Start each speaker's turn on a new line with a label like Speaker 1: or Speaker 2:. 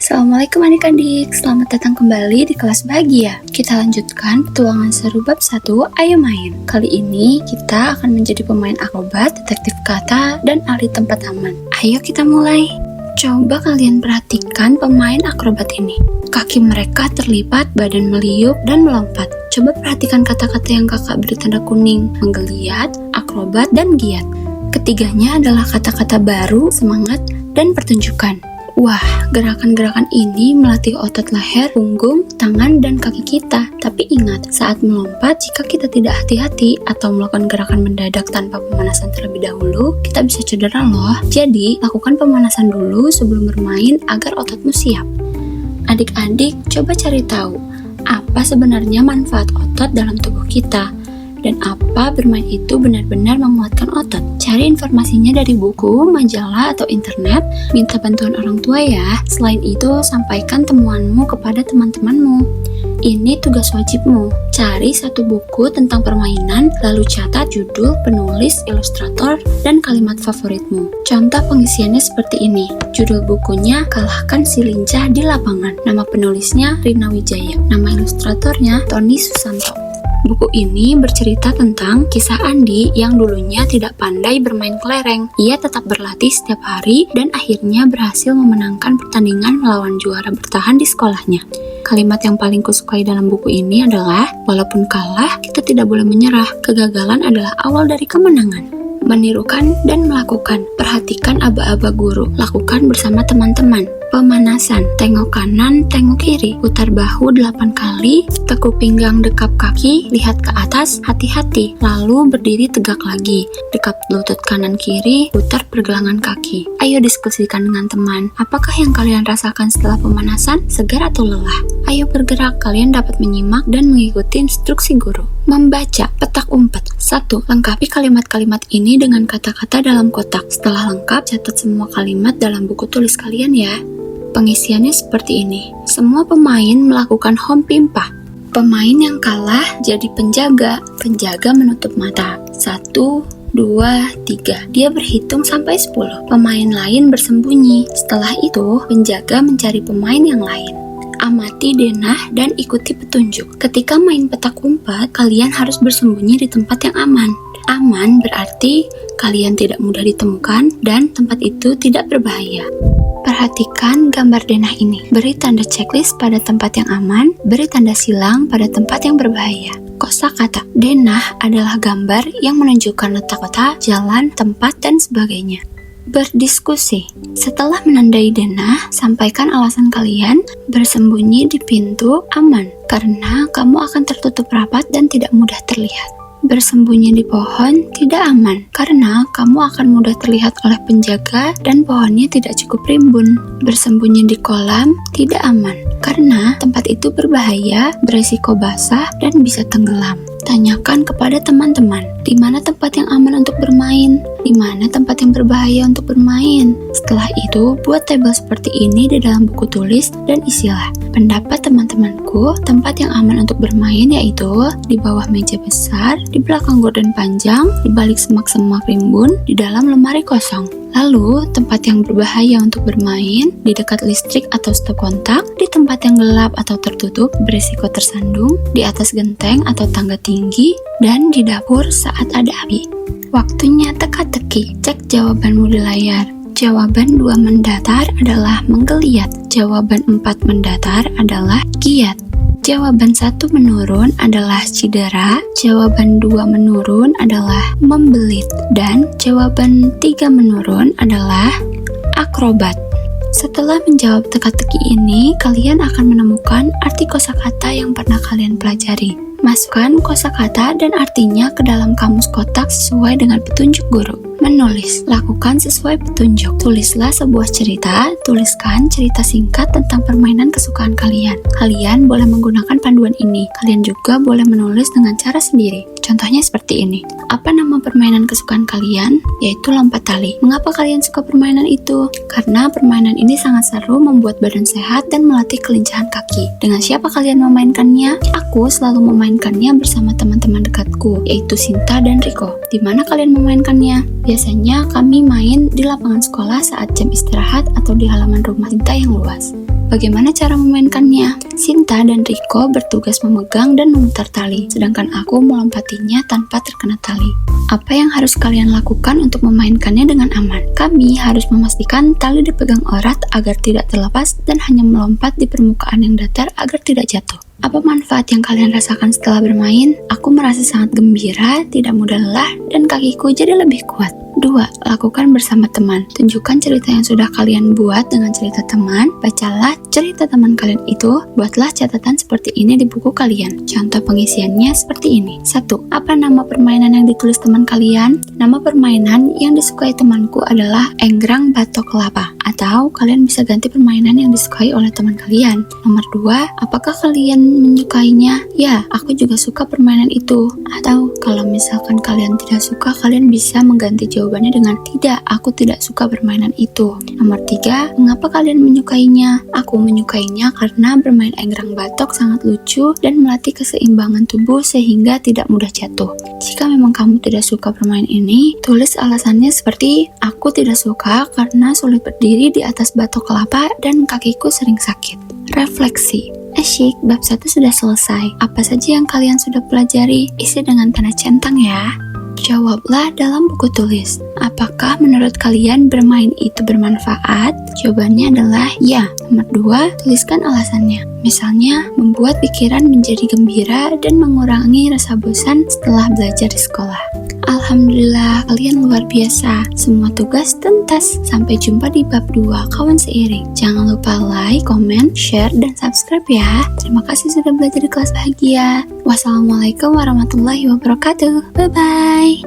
Speaker 1: Assalamualaikum adik-adik, selamat datang kembali di kelas bahagia. Kita lanjutkan petualangan seru bab 1, ayo main. Kali ini kita akan menjadi pemain akrobat, detektif kata, dan ahli tempat aman. Ayo kita mulai. Coba kalian perhatikan pemain akrobat ini. Kaki mereka terlipat, badan meliuk, dan melompat. Coba perhatikan kata-kata yang kakak beri tanda kuning, menggeliat, akrobat, dan giat. Ketiganya adalah kata-kata baru, semangat, dan pertunjukan. Wah, gerakan-gerakan ini melatih otot leher, punggung, tangan, dan kaki kita. Tapi ingat, saat melompat, jika kita tidak hati-hati atau melakukan gerakan mendadak tanpa pemanasan terlebih dahulu, kita bisa cedera loh. Jadi, lakukan pemanasan dulu sebelum bermain agar ototmu siap. Adik-adik, coba cari tahu, apa sebenarnya manfaat otot dalam tubuh kita? Dan apa bermain itu benar-benar menguatkan otot? Cari informasinya dari buku, majalah, atau internet. Minta bantuan orang tua ya. Selain itu, sampaikan temuanmu kepada teman-temanmu. Ini tugas wajibmu. Cari satu buku tentang permainan, lalu catat judul, penulis, ilustrator, dan kalimat favoritmu. Contoh pengisiannya seperti ini. Judul bukunya, Kalahkan si Lincah di Lapangan. Nama penulisnya, Rina Wijaya. Nama ilustratornya, Tony Susanto. Buku ini bercerita tentang kisah Andi yang dulunya tidak pandai bermain kelereng. Ia tetap berlatih setiap hari dan akhirnya berhasil memenangkan pertandingan melawan juara bertahan di sekolahnya. Kalimat yang paling kusukai dalam buku ini adalah, walaupun kalah, kita tidak boleh menyerah. Kegagalan adalah awal dari kemenangan. Menirukan dan melakukan. Perhatikan aba-aba guru. Lakukan bersama teman-teman. Pemanasan, tengok kanan, tengok kiri, putar bahu 8 kali, tekuk pinggang dekap kaki, lihat ke atas, hati-hati, lalu berdiri tegak lagi, dekap lutut kanan kiri, putar pergelangan kaki. Ayo diskusikan dengan teman, apakah yang kalian rasakan setelah pemanasan, segar atau lelah? Ayo bergerak, kalian dapat menyimak dan mengikuti instruksi guru. Membaca, petak umpet. 1. Lengkapi kalimat-kalimat ini dengan kata-kata dalam kotak. Setelah lengkap, catat semua kalimat dalam buku tulis kalian ya. Pengisiannya seperti ini. Semua pemain melakukan home pimpah. Pemain yang kalah jadi penjaga. Penjaga menutup mata. 1, 2, 3. Dia berhitung sampai 10. Pemain lain bersembunyi. Setelah itu, penjaga mencari pemain yang lain. Amati denah dan ikuti petunjuk. Ketika main petak umpet, kalian harus bersembunyi di tempat yang aman. Aman berarti kalian tidak mudah ditemukan dan tempat itu tidak berbahaya. Perhatikan gambar denah ini. Beri tanda checklist pada tempat yang aman, beri tanda silang pada tempat yang berbahaya. Kosakata. Denah adalah gambar yang menunjukkan letak kota, jalan, tempat, dan sebagainya. Berdiskusi. Setelah menandai denah, sampaikan alasan kalian bersembunyi di pintu aman, karena kamu akan tertutup rapat dan tidak mudah terlihat. Bersembunyi di pohon tidak aman, karena kamu akan mudah terlihat oleh penjaga dan pohonnya tidak cukup rimbun. Bersembunyi di kolam tidak aman, karena tempat itu berbahaya, beresiko basah, dan bisa tenggelam. Tanyakan kepada teman-teman, di mana tempat yang aman untuk bermain, di mana tempat yang berbahaya untuk bermain. Setelah itu, buat tabel seperti ini di dalam buku tulis dan isilah. Pendapat teman-temanku, tempat yang aman untuk bermain yaitu di bawah meja besar, di belakang gorden panjang, di balik semak-semak rimbun, di dalam lemari kosong. Lalu, tempat yang berbahaya untuk bermain, di dekat listrik atau stop kontak, di tempat yang gelap atau tertutup, berisiko tersandung, di atas genteng atau tangga tinggi, dan di dapur saat ada api. Waktunya teka-teki, cek jawabanmu di layar. Jawaban 2 mendatar adalah menggeliat. Jawaban 4 mendatar adalah giat. Jawaban 1 menurun adalah cedera, jawaban 2 menurun adalah membelit, dan jawaban 3 menurun adalah akrobat. Setelah menjawab teka-teki ini, kalian akan menemukan arti kosakata yang pernah kalian pelajari. Masukkan kosakata dan artinya ke dalam kamus kotak sesuai dengan petunjuk guru. Menulis, lakukan sesuai petunjuk. Tulislah sebuah cerita, tuliskan cerita singkat tentang permainan kesukaan kalian. Kalian boleh menggunakan panduan ini. Kalian juga boleh menulis dengan cara sendiri. Contohnya seperti ini. Apa nama permainan kesukaan kalian? Yaitu lompat tali. Mengapa kalian suka permainan itu? Karena permainan ini sangat seru, membuat badan sehat, dan melatih kelincahan kaki. Dengan siapa kalian memainkannya? Aku selalu memainkannya bersama teman-teman dekatku, yaitu Sinta dan Riko. Di mana kalian memainkannya? Biasanya kami main di lapangan sekolah saat jam istirahat atau di halaman rumah Sinta yang luas. bagaimana cara memainkannya? Sinta dan Riko bertugas memegang dan memutar tali, sedangkan aku melompatinya tanpa terkena tali. Apa yang harus kalian lakukan untuk memainkannya dengan aman? Kami harus memastikan tali dipegang erat agar tidak terlepas dan hanya melompat di permukaan yang datar agar tidak jatuh. Apa manfaat yang kalian rasakan setelah bermain? Aku merasa sangat gembira, tidak mudah lelah, dan kakiku jadi lebih kuat. 2. Lakukan bersama teman. Tunjukkan cerita yang sudah kalian buat dengan cerita teman. Bacalah cerita teman kalian itu. Buatlah catatan seperti ini di buku kalian. Contoh pengisiannya seperti ini. 1. Apa nama permainan yang ditulis teman kalian? Nama permainan yang disukai temanku adalah Enggrang Batok Kelapa. Atau kalian bisa ganti permainan yang disukai oleh teman kalian. Nomor 2. Apakah kalian menyukainya? Ya, aku juga suka permainan itu. Atau kalau misalkan kalian tidak suka, kalian bisa mengganti jawabannya dengan tidak, aku tidak suka permainan itu. Nomor 3, mengapa kalian menyukainya? Aku menyukainya karena bermain Enggrang Batok sangat lucu dan melatih keseimbangan tubuh sehingga tidak mudah jatuh. Jika memang kamu tidak suka permainan ini, tulis alasannya seperti aku tidak suka karena sulit berdiri di atas batok kelapa dan kakiku sering sakit. Refleksi. Asyik, bab 1 sudah selesai. Apa saja yang kalian sudah pelajari? Isi dengan tanda centang ya. Jawablah dalam buku tulis. Apakah menurut kalian bermain itu bermanfaat? Jawabannya adalah ya. Nomor 2, tuliskan alasannya. Misalnya, membuat pikiran menjadi gembira dan mengurangi rasa bosan setelah belajar di sekolah. Alhamdulillah, kalian luar biasa. Semua tugas tuntas. Sampai jumpa di bab 2, kawan seiring. Jangan lupa like, comment, share, dan subscribe ya. Terima kasih sudah belajar di kelas bahagia. Wassalamualaikum warahmatullahi wabarakatuh. Bye-bye.